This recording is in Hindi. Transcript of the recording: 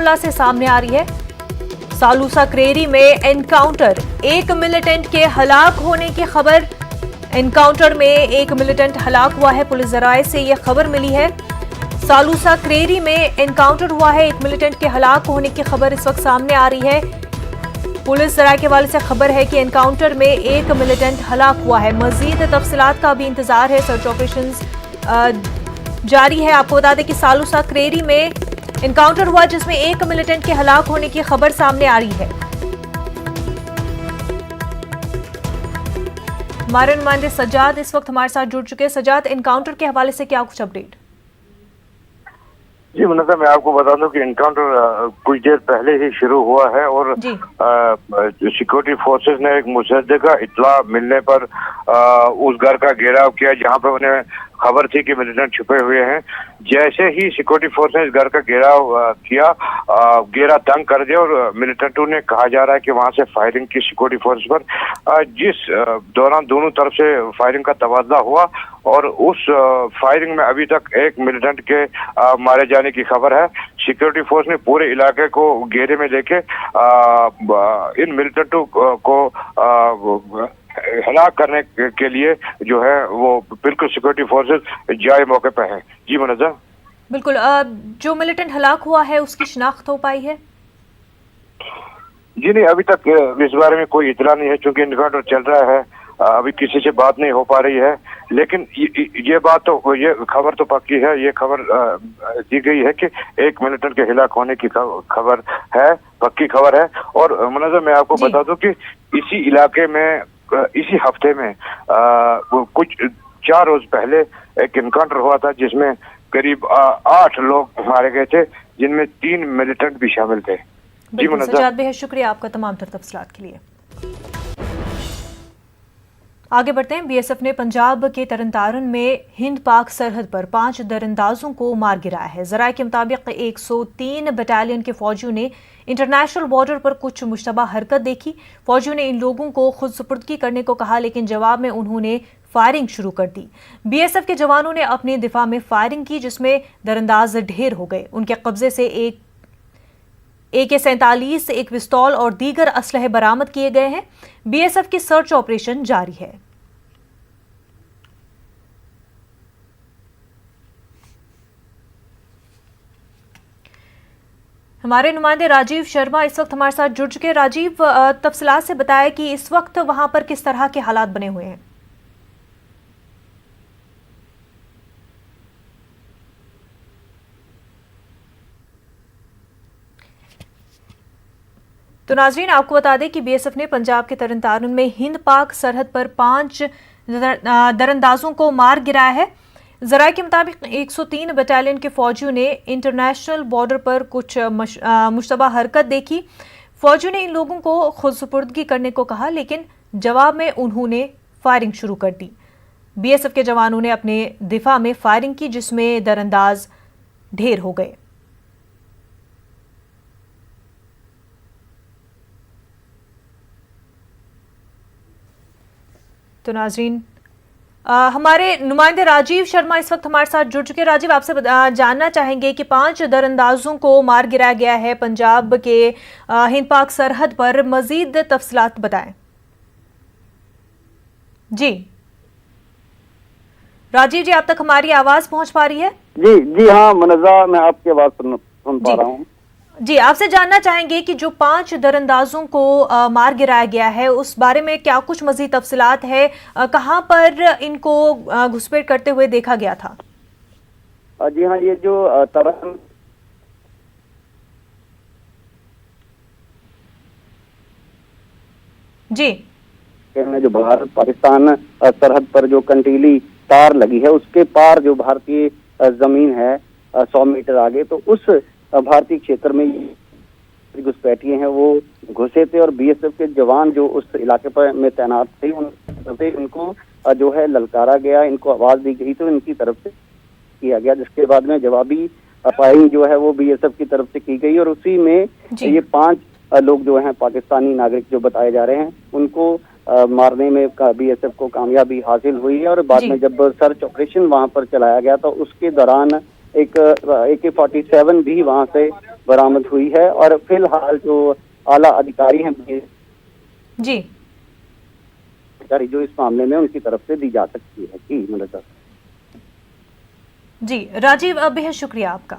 से सामने आ रही है। सालूसा क्रेरी में एनकाउंटर, एक मिलिटेंट के हलाक होने की खबर। एनकाउंटर में एक मिलिटेंट हलाक हुआ है, पुलिस जराये से यह खबर मिली है। सालूसा क्रेरी में एनकाउंटर हुआ है, एक मिलिटेंट के हलाक होने की खबर इस वक्त सामने आ रही है। पुलिस जराये के हवाले से खबर है कि एनकाउंटर में एक मिलिटेंट हलाक हुआ है। मजीद तफसीलात का भी इंतजार है, सर्च ऑपरेशन जारी है। आपको बता दें कि सालूसा क्रेरी में एनकाउंटर हुआ जिसमें एक मिलिटेंट के हलाक होने की खबर सामने आ रही है। हमारे नुमाइंदे सज्जाद इस वक्त हमारे साथ जुड़ चुके हैं। सज्जाद, एनकाउंटर के हवाले से क्या कुछ अपडेट? जी मुन्ना, मैं आपको बता दूं कि एनकाउंटर कुछ देर पहले ही शुरू हुआ है और सिक्योरिटी फोर्सेस ने एक मुसद्दका इत्तला मिलने पर उस घर का घेराव किया जहां पर उन्हें खबर थी कि मिलिटेंट छुपे हुए हैं। जैसे ही सिक्योरिटी फोर्स ने इस घर का घेराव किया, घेरा तंग कर दिया और मिलिटेंटों ने कहा जा रहा है कि वहां से फायरिंग की सिक्योरिटी फोर्स पर, जिस दौरान दोनों तरफ से फायरिंग का तबादला हुआ और उस फायरिंग में अभी तक एक मिलिटेंट के मारे जाने की खबर है। सिक्योरिटी फोर्स ने पूरे इलाके को घेरे में लेके इन मिलिटेंटों को हलाक करने के लिए जो है वो बिल्कुल सिक्योरिटी फोर्सेस जाए मौके पर हैं। जी मुनज़्ज़म, बिल्कुल। जो मिलिटेंट हलाक हुआ है उसकी शिनाख्त हो पाई है? जी नहीं, अभी तक इस बारे में कोई इतला नहीं है क्योंकि एनकाउंटर चल रहा है। अभी किसी से बात नहीं हो पा रही है, लेकिन ये बात तो, ये खबर तो पक्की है। ये खबर दी गई है कि एक मिलिटेंट के हलाक होने की खबर है, पक्की खबर है। और मुनज़्ज़म, मैं आपको बता दूं कि इसी इलाके में इसी हफ्ते में कुछ 4 रोज पहले एक एनकाउंटर हुआ था जिसमें करीब 8 लोग मारे गए थे, जिनमें 3 मिलिटेंट भी शामिल थे। जी मुनज़्ज़म, सज्जाद, बेहद शुक्रिया आपका तमाम तर तफसीलात के लिए। आगे बढ़ते हैं। बीएसएफ ने पंजाब के तरनतारन में हिंद पाक सरहद पर 5 दरअंदाजों को मार गिराया है। जराये के मुताबिक 103 बटालियन के फौजियों ने इंटरनेशनल बॉर्डर पर कुछ मुश्तबा हरकत देखी। फौजियों ने इन लोगों को खुद सुपुर्दगी करने को कहा, लेकिन जवाब में उन्होंने फायरिंग शुरू कर दी। बीएसएफ के जवानों ने अपने दिफा में फायरिंग की जिसमें दरअंदाज ढेर हो गए। उनके कब्जे से एक AK-47, एक पिस्तौल और दीगर असलहे बरामद किए गए हैं। बीएसएफ की सर्च ऑपरेशन जारी है। हमारे नुमाइंदे राजीव शर्मा इस वक्त हमारे साथ जुड़ चुके हैं। राजीव, तफसीलात से बताया कि इस वक्त वहां पर किस तरह के हालात बने हुए हैं? तो नाजरीन, आपको बता दें कि बीएसएफ ने पंजाब के तरनतारन में हिंद पाक सरहद पर 5 दरअंदाजों को मार गिराया है। जराये के मुताबिक 103 बटालियन के फौजियों ने इंटरनेशनल बॉर्डर पर कुछ मुश्तबा हरकत देखी। फौजियों ने इन लोगों को खुद सुपुर्दगी करने को कहा, लेकिन जवाब में उन्होंने फायरिंग शुरू कर दी। बीएसएफ के जवानों ने अपने दिफा में फायरिंग की जिसमें दरअंदाज ढेर हो गए। तो नाजरीन, हमारे नुमाइंदे राजीव शर्मा इस वक्त हमारे साथ जुड़ चुके हैं। राजीव, आपसे जानना चाहेंगे कि 5 दरअंदाजों को मार गिराया गया है पंजाब के हिंद पाक सरहद पर, मजीद तफसीलात बताएं। जी राजीव जी, आप तक हमारी आवाज पहुंच पा रही है? जी हाँ मुनज़्ज़ा, मैं आपकी आवाज सुन पा रहा हूँ। जी, आपसे जानना चाहेंगे कि जो 5 दरअंदाजों को मार गिराया गया है उस बारे में क्या कुछ मजीद तफसीलात है? कहां पर इनको घुसपैठ करते हुए देखा गया था? जी हाँ, ये जो तरन जी में जो भारत पाकिस्तान सरहद पर जो कंटीली तार लगी है उसके पार जो भारतीय जमीन है 100 मीटर आगे, तो उस भारतीय क्षेत्र में घुसपैठिए हैं वो घुसे थे और बीएसएफ के जवान जो उस इलाके पर में तैनात थे उनको जो है ललकारा गया, इनको आवाज दी गई तो इनकी तरफ से किया गया, जिसके बाद में जवाबी फायरिंग जो है वो बीएसएफ की तरफ से की गई और उसी में ये 5 लोग जो हैं पाकिस्तानी नागरिक जो बताए जा रहे हैं उनको मारने में बीएसएफ को कामयाबी हासिल हुई है। और बाद में जब सर्च ऑपरेशन वहां पर चलाया गया तो उसके दौरान एक AK-47 भी वहां से बरामद हुई है और फिलहाल जो आला अधिकारी हैं जी जो इस मामले में उनकी तरफ से दी जा सकती है। जी जी राजीव, बेहद शुक्रिया आपका।